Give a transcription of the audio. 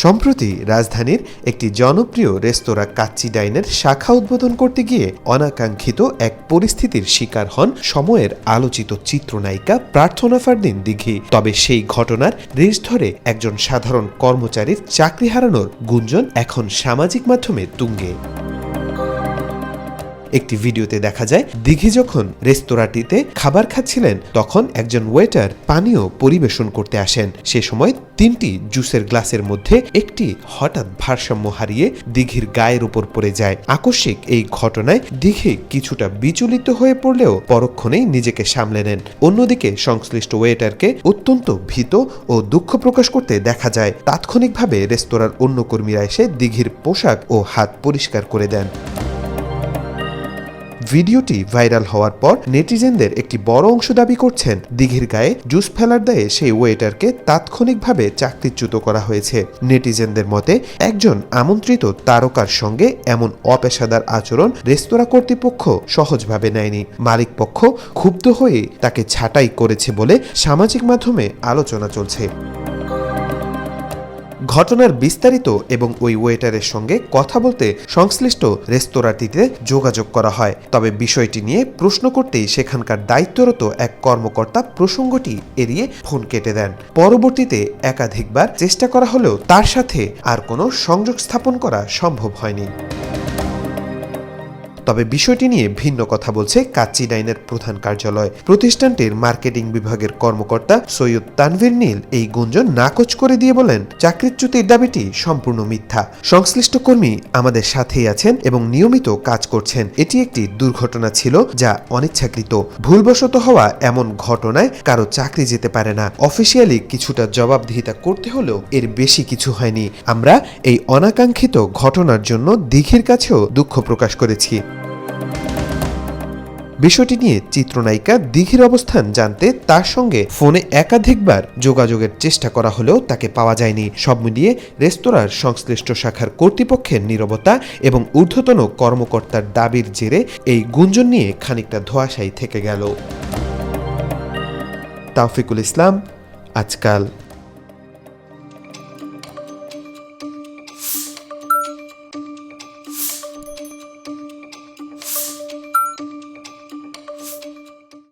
সম্প্রতি রাজধানীর একটি জনপ্রিয় রেস্তোরাঁ কাচ্চি ডাইনের শাখা উদ্বোধন করতে গিয়ে অনাকাঙ্ক্ষিত এক পরিস্থিতির শিকার হন সময়ের আলোচিত চিত্রনায়িকা প্রার্থনা ফারদিন দিঘি। তবে সেই ঘটনার রেশ ধরে একজন সাধারণ কর্মচারীর চাকরি হারানোর গুঞ্জন এখন সামাজিক মাধ্যমে তুঙ্গে। একটি ভিডিওতে দেখা যায় দিঘি যখন রেস্তোরাঁটিতে খাবার খাচ্ছিলেন তখন একজন ওয়েটার পানীয় পরিবেশন করতে আসেন। সে সময় 3টি জুসের গ্লাসের মধ্যে একটি হঠাৎ ভারসাম্য হারিয়ে দিঘির গায়ের উপর পড়ে যায়। আকস্মিক এই ঘটনায় দিঘি কিছুটা বিচলিত হয়ে পড়লেও পরক্ষণেই নিজেকে সামলে নেন। অন্যদিকে সংশ্লিষ্ট ওয়েটারকে অত্যন্ত ভীত ও দুঃখ প্রকাশ করতে দেখা যায়। তাৎক্ষণিকভাবে রেস্তোরাঁর অন্য কর্মীরা এসে দিঘির পোশাক ও হাত পরিষ্কার করে দেন। ভিডিওটি ভাইরাল হওয়ার পর নেটিজেনদের একটি বড় অংশ দাবি করছেন দিঘির গায়ে জুস ফেলার দায়ে সেই ওয়েটারকে তাৎক্ষণিকভাবে চাকরিচ্যুত করা হয়েছে। নেটিজেনদের মতে একজন আমন্ত্রিত তারকার সঙ্গে এমন অপেশাদার আচরণ রেস্তোরাঁ কর্তৃপক্ষ সহজভাবে নেয়নি। মালিক পক্ষ ক্ষুব্ধ হয়ে তাকে ছাঁটাই করেছে বলে সামাজিক মাধ্যমে আলোচনা চলছে। ঘটনার বিস্তারিত এবং ওই ওয়েটারের সঙ্গে কথা বলতে সংশ্লিষ্ট রেস্তোরাঁটিতে যোগাযোগ করা হয়। তবে বিষয়টি নিয়ে প্রশ্ন করতেই সেখানকার দায়িত্বরত এক কর্মকর্তা প্রসঙ্গটি এড়িয়ে ফোন কেটে দেন। পরবর্তীতে একাধিকবার চেষ্টা করা হলেও তার সাথে আর কোনো সংযোগ স্থাপন করা সম্ভব হয়নি। তবে বিষয়টি নিয়ে ভিন্ন কথা বলছে কাচ্চি ডাইনের প্রধান কার্যালয়। প্রতিষ্ঠানটির মার্কেটিং বিভাগের কর্মকর্তা সৈয়দ তানভীর নীল এই গুঞ্জন নাকচ করে দিয়ে বলেন, চাকরিচ্যুতির দাবিটি সম্পূর্ণ মিথ্যা। সংশ্লিষ্ট কর্মী আমাদের সাথেই আছেন এবং নিয়মিত কাজ করছেন। এটি একটি দুর্ঘটনা ছিল যা অনিচ্ছাকৃত। ভুলবশত হওয়া এমন ঘটনায় কারো চাকরি যেতে পারে না। অফিসিয়ালি কিছুটা জবাবদিহিতা করতে হলেও এর বেশি কিছু হয়নি। আমরা এই অনাকাঙ্ক্ষিত ঘটনার জন্য দিঘির কাছেও দুঃখ প্রকাশ করেছি। বিষয়টি নিয়ে চিত্রনায়িকা দিঘির অবস্থান জানতে তার সঙ্গে ফোনে একাধিকবার যোগাযোগের চেষ্টা করা হলেও তাকে পাওয়া যায়নি। সব মিলিয়ে রেস্তোরাঁর সংশ্লিষ্ট শাখার কর্তৃপক্ষের নীরবতা এবং ঊর্ধ্বতন কর্মকর্তার দাবির জেরে এই গুঞ্জন নিয়ে খানিকটা ধোঁয়াশায়ী থেকে গেল। তাওফিকুল ইসলাম, আজকাল।